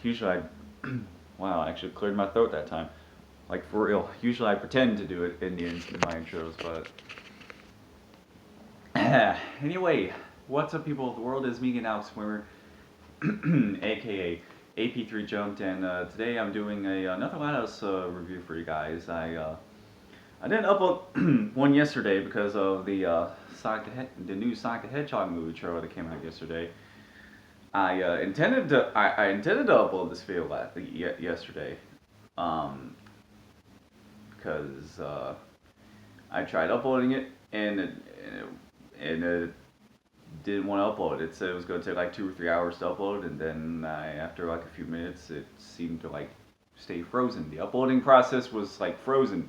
Usually wow, I actually cleared my throat that time. Like for real. Usually I pretend to do it in my intros, but anyway, what's up, people? The world is me and Alex Swimmer, aka AP3 Jumped, and today I'm doing another Lighthouse review for you guys. I didn't upload one yesterday because of the new Sonic the Hedgehog movie trailer that came out yesterday. I intended to upload this video yesterday, um, because I tried uploading it and it didn't want to upload. It said it was going to take like 2 or 3 hours to upload, and then after like a few minutes, it seemed to like stay frozen. The uploading process was like frozen.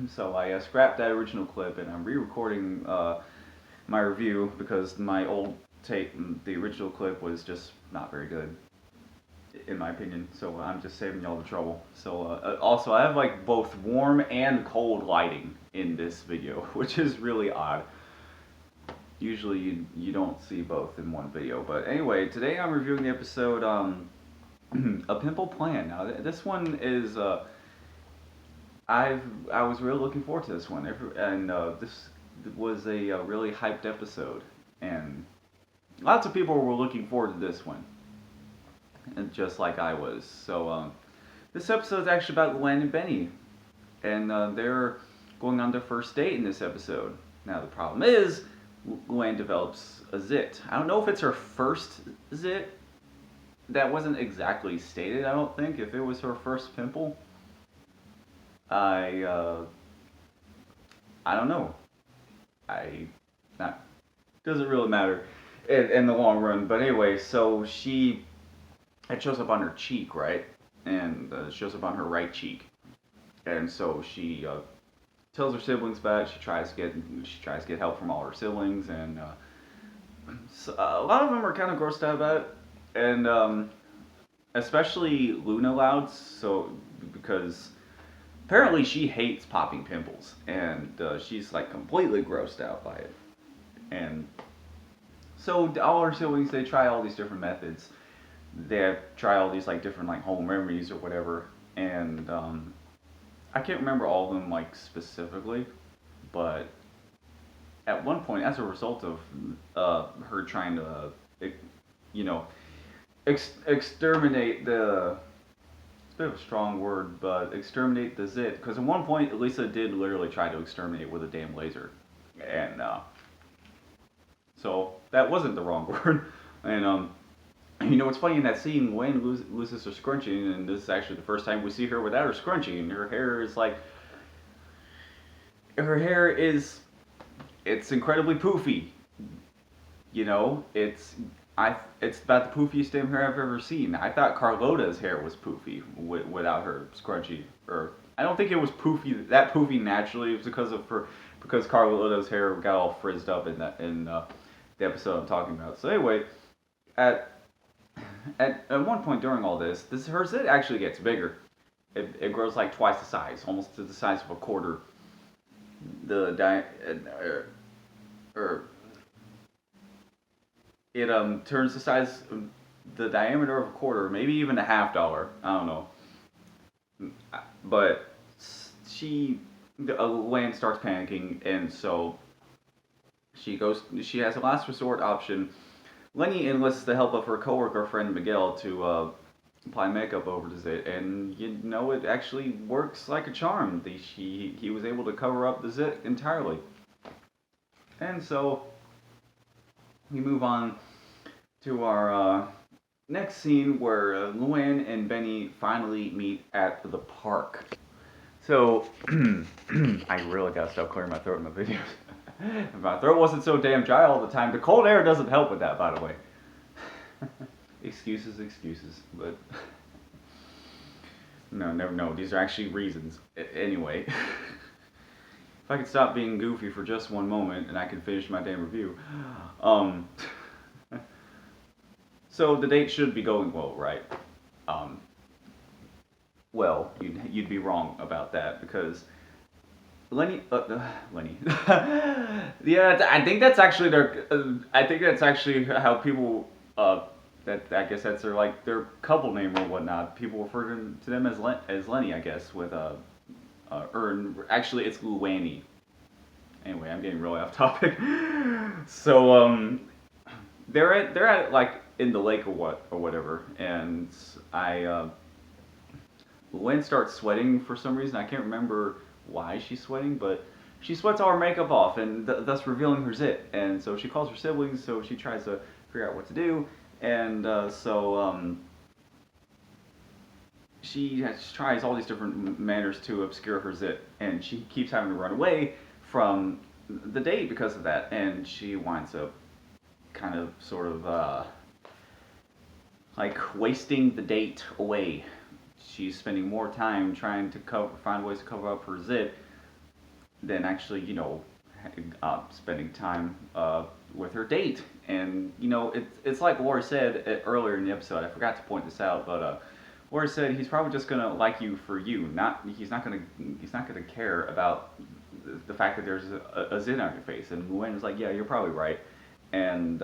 So I scrapped that original clip, and I'm re-recording my review because my old tape, the original clip, was just not very good, in my opinion. So I'm just saving y'all the trouble. So also, I have like both warm and cold lighting in this video, which is really odd. Usually you don't see both in one video. But anyway, today I'm reviewing the episode A Pimple Plan. Now this one is I was really looking forward to this one, and this was a really hyped episode, and lots of people were looking forward to this one, and just like I was. So this episode is actually about Luann and Benny, and they're going on their first date in this episode. Now the problem is, Luann develops a zit. I don't know if it's her first zit. That wasn't exactly stated, I don't think. If it was her first pimple, I don't know. Not doesn't really matter in the long run. But anyway, so it shows up on her cheek, right? And it shows up on her right cheek. And so she tells her siblings about it. She tries to get help from all her siblings, and so, a lot of them are kind of grossed out about it, and especially Luna Louds. So because apparently she hates popping pimples, and she's like completely grossed out by it. And so all her siblings, they try all these different methods. They try all these like different like home remedies or whatever, and I can't remember all of them like specifically, but at one point, as a result of her trying to, you know, exterminate the, it's a bit of a strong word, but exterminate the zit. Because at one point, Lisa did literally try to exterminate with a damn laser, and so that wasn't the wrong word. And you know, it's funny in that scene, Wayne loses her scrunchie, and this is actually the first time we see her without her scrunchie, and her hair is like, it's incredibly poofy. You know, it's about the poofiest damn hair I've ever seen. I thought Carlotta's hair was poofy without her scrunchie, or I don't think it was that poofy naturally. It was because Carlotta's hair got all frizzed up in the episode I'm talking about. So anyway, at one point during all this, her zit actually gets bigger. It grows like twice the size, almost to the size of a quarter. It turns the diameter of a quarter, maybe even a $50. I don't know. But Lan starts panicking, and so she has a last resort option. Lenny enlists the help of her coworker friend Miguel to apply makeup over the zit, and you know, it actually works like a charm. He was able to cover up the zit entirely. And so we move on to our next scene, where Luann and Benny finally meet at the park. So I really gotta stop clearing my throat in my videos. If my throat wasn't so damn dry all the time. The cold air doesn't help with that, by the way. Excuses, but no, these are actually reasons. Anyway, if I could stop being goofy for just one moment, and I could finish my damn review. So the date should be going well, right? Well, you'd be wrong about that, because Lenny. Yeah, I think that's actually their. I think that's actually how people. That I guess that's their like their couple name or whatnot. People refer to them as Lenny, I guess, with or actually it's Luanny. Anyway, I'm getting really off topic. So they're at like in the lake or whatever, and Lynn starts sweating for some reason. I can't remember why she's sweating, but she sweats all her makeup off and thus revealing her zit. And so she calls her siblings, so she tries to figure out what to do. And she tries all these different manners to obscure her zit, and she keeps having to run away from the date because of that. And she winds up kind of sort of like wasting the date away. She's spending more time trying to find ways to cover up her zit than actually, spending time with her date. And it's like Laura said earlier in the episode. I forgot to point this out, but Laura said he's probably just gonna like you for you. He's not gonna care about the fact that there's a zit on your face. And Luann was like, yeah, you're probably right. And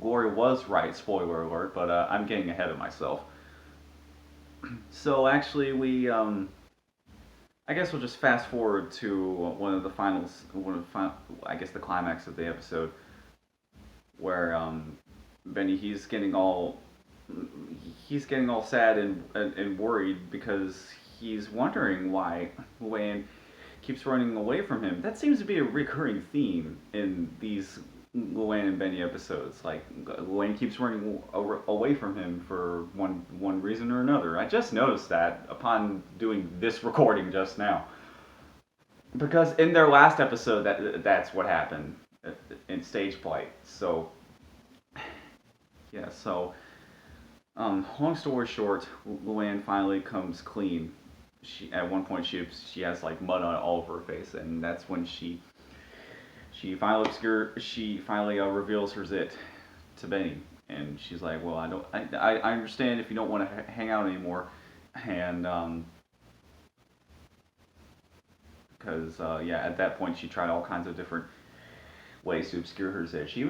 Gloria was right, spoiler alert, but I'm getting ahead of myself. So actually, I guess we'll just fast forward to I guess the climax of the episode, where Benny he's getting all sad and worried because he's wondering why Luann keeps running away from him. That seems to be a recurring theme in these Luann and Benny episodes. Like Luann keeps running away from him for one reason or another. I just noticed that upon doing this recording just now, because in their last episode that's what happened in Stage Plight. So yeah, so long story short, Luann finally comes clean. At one point she has like mud on all over her face, and that's when she finally reveals her zit to Benny, and she's like, well, I understand if you don't want to hang out anymore, and because at that point she tried all kinds of different ways to obscure her zit. She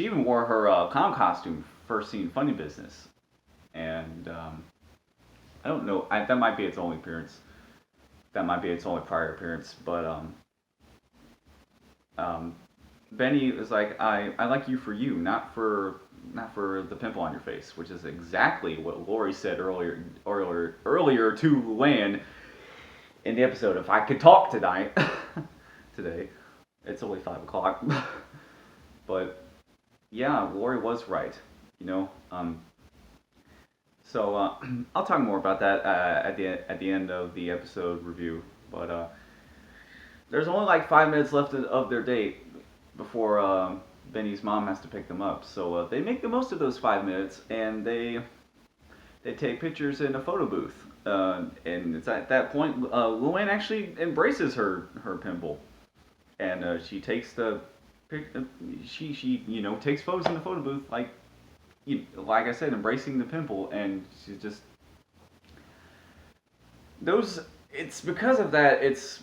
even wore her clown costume first seen Funny Business, and I don't know, that might be its only appearance. That might be its only prior appearance, but Benny is like, I like you for you, not for the pimple on your face, which is exactly what Lori said earlier to Luann in the episode. If I could talk tonight, today, it's only 5 o'clock, but yeah, Lori was right, So I'll talk more about that at the end of the episode review, but there's only like 5 minutes left of their date before Benny's mom has to pick them up. So they make the most of those 5 minutes, and they take pictures in a photo booth. And it's at that point Luann actually embraces her pimple, and she takes she takes photos in the photo booth, like I said, embracing the pimple, and she's just those. It's because of that. It's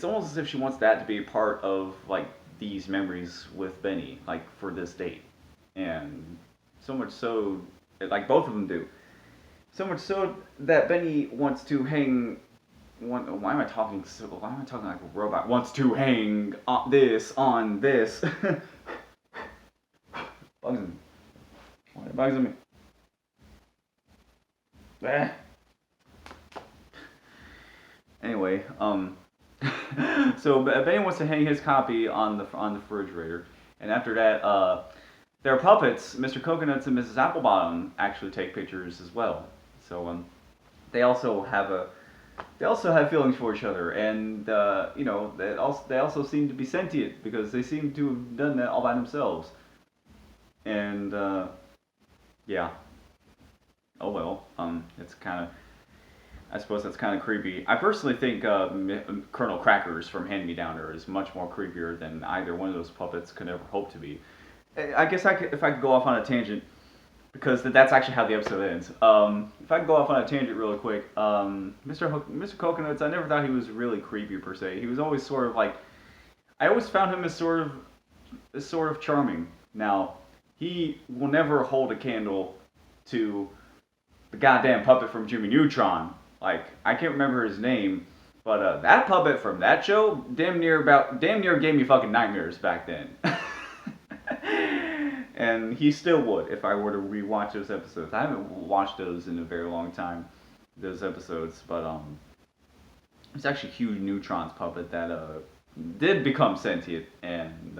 almost as if she wants that to be a part of like these memories with Benny, like for this date, and so much so, like both of them do. So much so that Benny wants to hang. Why am I talking like a robot? Wants to hang on this. Bugs me. Why are they bugging me? Ah. Anyway, so Benny wants to hang his copy on the refrigerator, and after that, their puppets, Mr. Coconuts and Mrs. Applebottom, actually take pictures as well. So they also have feelings for each other, and they also seem to be sentient because they seem to have done that all by themselves. And yeah. Oh well. It's kind of. I suppose that's kind of creepy. I personally think Colonel Crackers from Hand Me Downer is much more creepier than either one of those puppets could ever hope to be. I guess if I could go off on a tangent, because that's actually how the episode ends. If I can go off on a tangent really quick, Mr. Coconuts, I never thought he was really creepy per se. He was always sort of like, I always found him as sort of charming. Now, he will never hold a candle to the goddamn puppet from Jimmy Neutron. Like, I can't remember his name, but that puppet from that show damn near gave me fucking nightmares back then. And he still would if I were to rewatch those episodes. I haven't watched those in a very long time, those episodes, but it's actually Hugh Neutron's puppet that did become sentient, and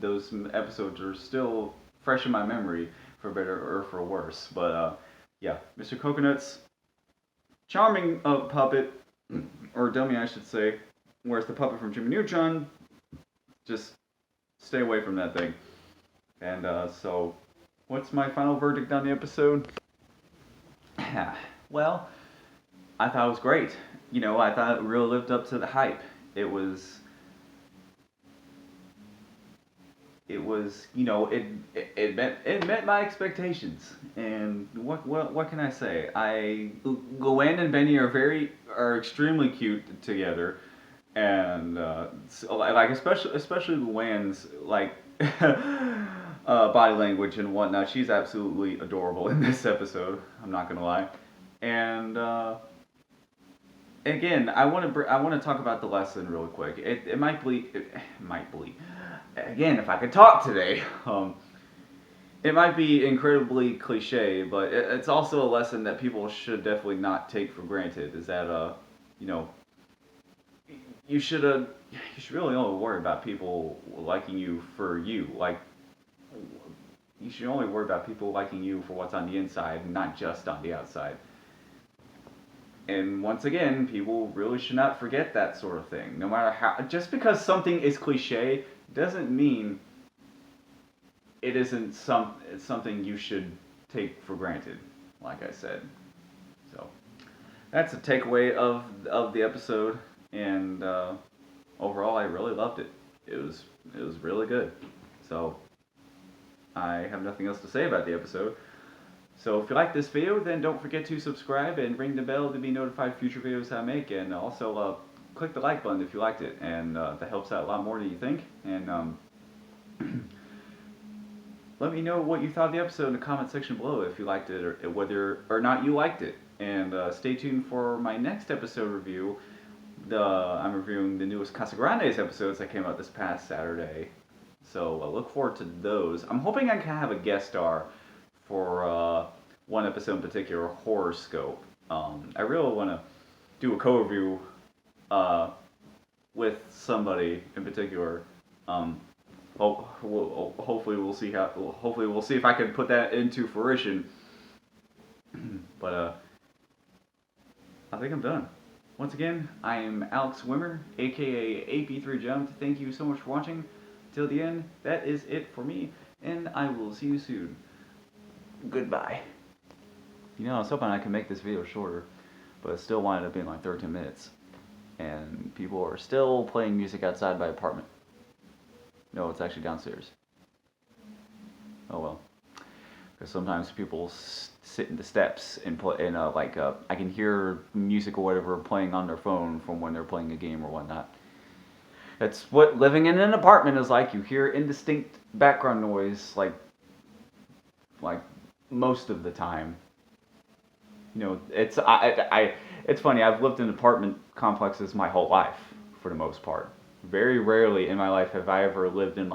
those episodes are still fresh in my memory, for better or for worse. But yeah, Mr. Coconuts, charming puppet, or dummy, I should say. Whereas the puppet from Jimmy Neutron, just stay away from that thing. And so, what's my final verdict on the episode? Well, I thought it was great. You know, I thought it really lived up to the hype. It was, you know, it met my expectations. And what can I say? Luann and Benny are extremely cute together, and so, like especially Luann's like body language and whatnot. She's absolutely adorable in this episode. I'm not gonna lie, and again, I want to talk about the lesson really quick. It might be again, if I could talk today. It might be incredibly cliche, but it's also a lesson that people should definitely not take for granted. Is that you know, you should really only worry about people liking you for you. Like, you should only worry about people liking you for what's on the inside, not just on the outside. And once again, people really should not forget that sort of thing. No matter how, just because something is cliche doesn't mean it isn't it's something you should take for granted, like I said. So that's a takeaway of the episode, and overall, I really loved it. It was really good. So I have nothing else to say about the episode. So if you like this video, then don't forget to subscribe and ring the bell to be notified of future videos I make, and also click the like button if you liked it, and that helps out a lot more than you think. And let me know what you thought of the episode in the comment section below, if you liked it, or whether or not you liked it. And stay tuned for my next episode review. I'm reviewing the newest Casagrandes episodes that came out this past Saturday. So look forward to those. I'm hoping I can have a guest star for one episode in particular, Horoscope. I really want to do a co-review with somebody in particular. Hopefully we'll see if I can put that into fruition. But I think I'm done. Once again, I am Alex Wimmer, aka AP3Jump. Thank you so much for watching. Till the end, that is it for me, and I will see you soon. Goodbye. You know, I was hoping I could make this video shorter, but it still wound up being like 13 minutes. And people are still playing music outside my apartment. No, it's actually downstairs. Oh well. Because sometimes people sit in the steps and play, and I can hear music or whatever playing on their phone from when they're playing a game or whatnot. That's what living in an apartment is like. You hear indistinct background noise, like most of the time. You know, it's funny. I've lived in apartment complexes my whole life, for the most part. Very rarely in my life have I ever lived in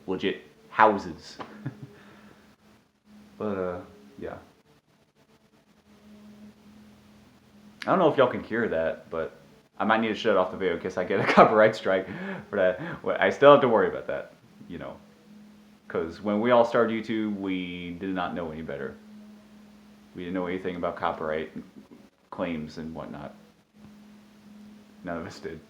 legit houses. But yeah. I don't know if y'all can hear that, but I might need to shut off the video in case I get a copyright strike for that. I still have to worry about that, you know. Because when we all started YouTube, we did not know any better. We didn't know anything about copyright claims and whatnot. None of us did.